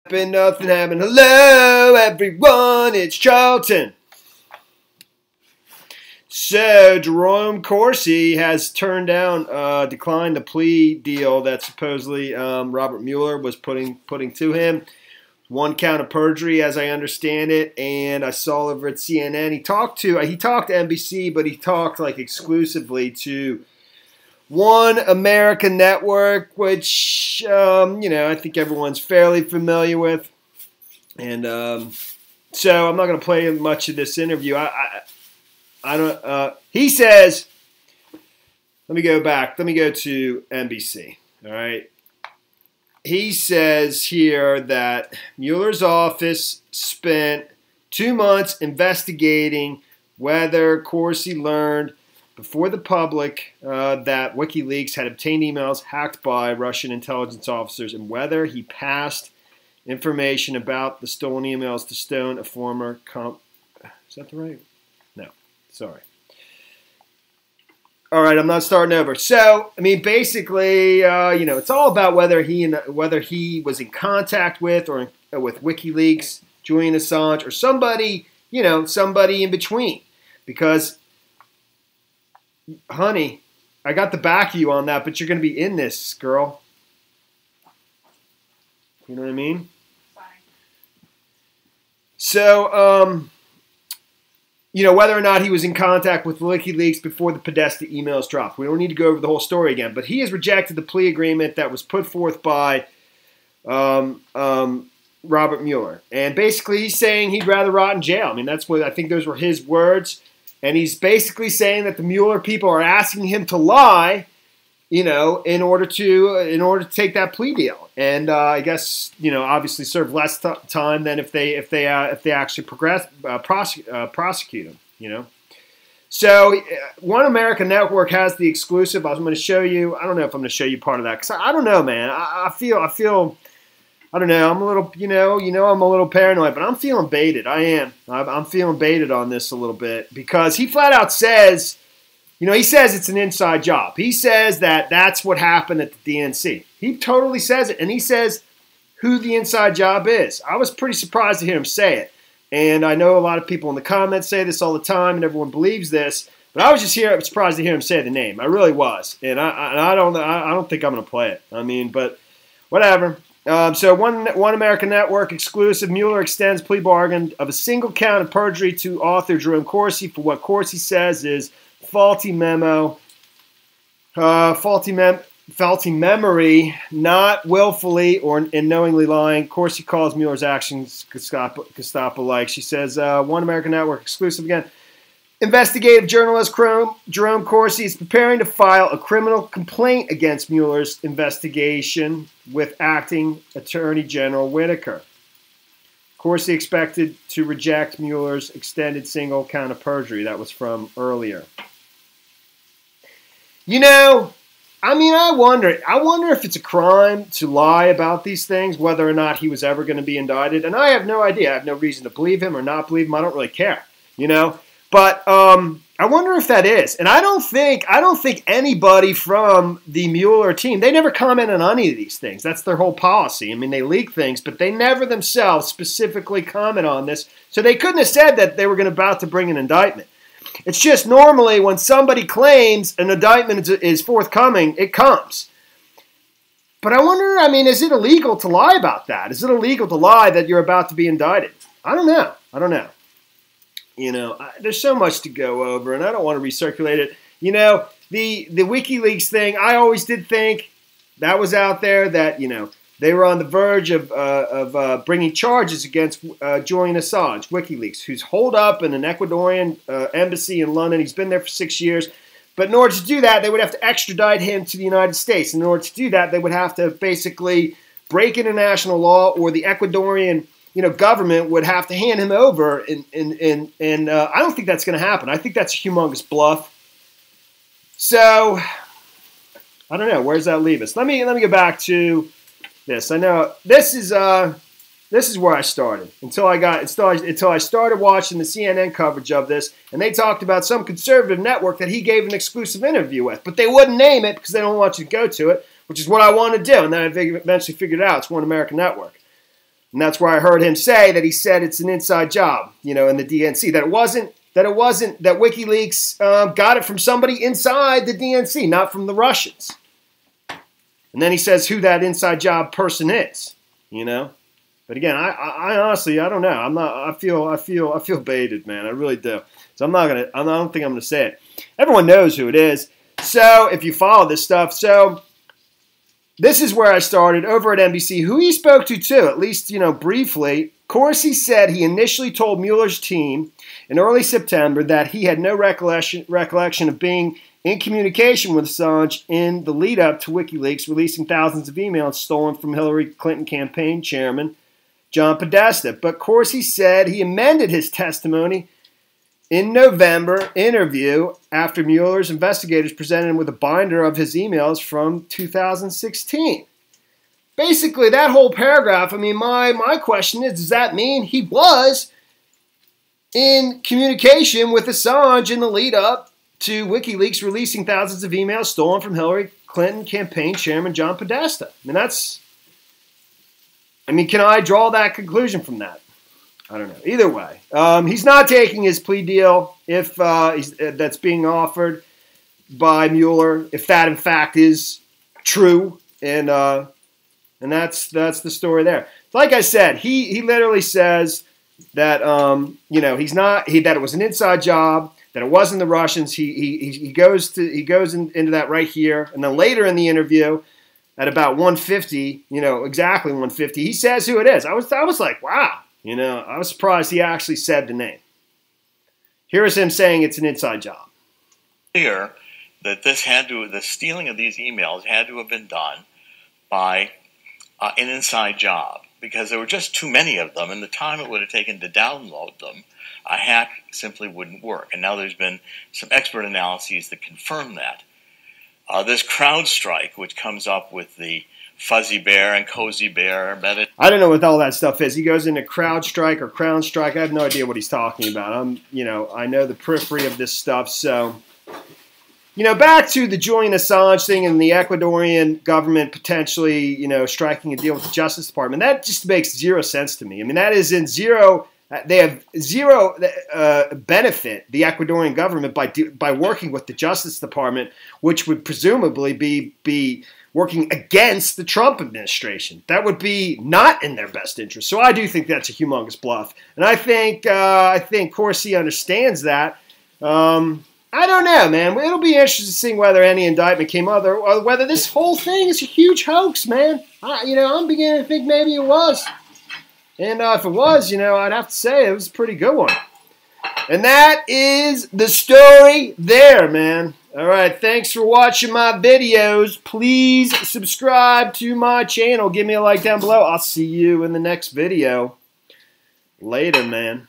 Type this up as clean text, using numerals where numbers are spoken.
Nothing happened. Hello, everyone. It's Charlton. So, Jerome Corsi has turned down, declined the plea deal that supposedly Robert Mueller was putting to him. 1 count of perjury, as I understand it, and I saw over at CNN. He talked to NBC, but he talked like exclusively to OAN American Network, which I think everyone's fairly familiar with. And so I'm not going to play much of this interview. I don't. He says, let me go back. Let me go to NBC. All right. He says here that Mueller's office spent 2 months investigating whether Corsi learned before the public that WikiLeaks had obtained emails hacked by Russian intelligence officers and whether he passed information about the stolen emails to Stone, a former is that the right? No, sorry. All right, I'm not starting over. So, I mean, basically, it's all about whether he was in contact with or with WikiLeaks, Julian Assange, or somebody in between, because. Honey, I got the back of you on that, but you're going to be in this, girl. You know what I mean? Fine. So, whether or not he was in contact with WikiLeaks before the Podesta emails dropped. We don't need to go over the whole story again, but he has rejected the plea agreement that was put forth by Robert Mueller. And basically, he's saying he'd rather rot in jail. I mean, that's what I think those were his words. And he's basically saying that the Mueller people are asking him to lie, in order to take that plea deal. And I guess obviously serve less time than if they actually prosecute him. So OAN American Network has the exclusive. I'm going to show you. I don't know if I'm going to show you part of that because I don't know, man. I feel. I don't know. I'm a little, I'm a little paranoid, but I'm feeling baited. I am. I'm feeling baited on this a little bit because he flat out says, he says it's an inside job. He says that that's what happened at the DNC. He totally says it, and he says who the inside job is. I was pretty surprised to hear him say it, and I know a lot of people in the comments say this all the time, and everyone believes this. But I was just surprised to hear him say the name. I really was, and I don't think I'm going to play it. I mean, but whatever. So OAN American Network exclusive. Mueller extends plea bargain of a single count of perjury to author Jerome Corsi for what Corsi says is faulty memory, not willfully or knowingly lying. Corsi calls Mueller's actions Gestapo-like. She says OAN American Network exclusive again. Investigative journalist Jerome Corsi is preparing to file a criminal complaint against Mueller's investigation with acting Attorney General Whitaker. Corsi expected to reject Mueller's extended single count of perjury. That was from earlier. I wonder if it's a crime to lie about these things, whether or not he was ever going to be indicted. And I have no idea. I have no reason to believe him or not believe him. I don't really care, But I wonder if that is. And I don't think anybody from the Mueller team, they never commented on any of these things. That's their whole policy. I mean, they leak things, but they never themselves specifically comment on this. So they couldn't have said that they were about to bring an indictment. It's just normally when somebody claims an indictment is forthcoming, it comes. But I wonder, is it illegal to lie about that? Is it illegal to lie that you're about to be indicted? I don't know. There's so much to go over, and I don't want to recirculate it. The WikiLeaks thing, I always did think that was out there, that, they were on the verge of bringing charges against Julian Assange, WikiLeaks, who's holed up in an Ecuadorian embassy in London. He's been there for 6 years. But in order to do that, they would have to extradite him to the United States. And in order to do that, they would have to basically break international law, or the Ecuadorian government would have to hand him over, and I don't think that's going to happen. I think that's a humongous bluff. So I don't know. Where does that leave us? Let me go back to this. I know this is where I started until I started watching the CNN coverage of this, and they talked about some conservative network that he gave an exclusive interview with, but they wouldn't name it because they don't want you to go to it, which is what I want to do. And then I eventually figured it out. It's OAN American Network. And that's where I heard him say that he said it's an inside job, you know, in the DNC. That WikiLeaks got it from somebody inside the DNC, not from the Russians. And then he says who that inside job person is, you know. But again, I honestly, I don't know. I feel baited, man. I really do. So I don't think I'm gonna say it. Everyone knows who it is. So if you follow this stuff, so this is where I started over at NBC. Who he spoke to too, at least, you know, briefly. Corsi said he initially told Mueller's team in early September that he had no recollection of being in communication with Assange in the lead-up to WikiLeaks releasing thousands of emails stolen from Hillary Clinton campaign chairman John Podesta. But Corsi said he amended his testimony in November interview after Mueller's investigators presented him with a binder of his emails from 2016. Basically, that whole paragraph, I mean, my question is, does that mean he was in communication with Assange in the lead-up to WikiLeaks releasing thousands of emails stolen from Hillary Clinton campaign chairman John Podesta? I mean, can I draw that conclusion from that? I don't know. Either way, he's not taking his plea deal if that's being offered by Mueller, if that in fact is true, and that's the story there. Like I said, he literally says that you know, that it was an inside job, that it wasn't the Russians. He goes into that right here, and then later in the interview, at about 1:50, you know, exactly 1:50, he says who it is. I was like, wow, you know, I was surprised he actually said the name. Here is him saying it's an inside job. Clear that the stealing of these emails had to have been done by an inside job, because there were just too many of them, and the time it would have taken to download them, a hack simply wouldn't work. And now there's been some expert analyses that confirm that. This CrowdStrike, which comes up with the fuzzy bear and cozy bear. I don't know what all that stuff is. He goes into CrowdStrike or CrowdStrike. I have no idea what he's talking about. You know, I know the periphery of this stuff. So, you know, back to the Julian Assange thing and the Ecuadorian government potentially, you know, striking a deal with the Justice Department. That just makes zero sense to me. I mean, that is in zero. They have zero benefit, the Ecuadorian government, by working with the Justice Department, which would presumably be working against the Trump administration. That would be not in their best interest. So I do think that's a humongous bluff, and I think Corsi understands that. I don't know, man. It'll be interesting to see whether any indictment came out, or whether this whole thing is a huge hoax, man. You know, I'm beginning to think maybe it was. And if it was, you know, I'd have to say it was a pretty good one. And that is the story there, man. All right, thanks for watching my videos. Please subscribe to my channel. Give me a like down below. I'll see you in the next video. Later, man.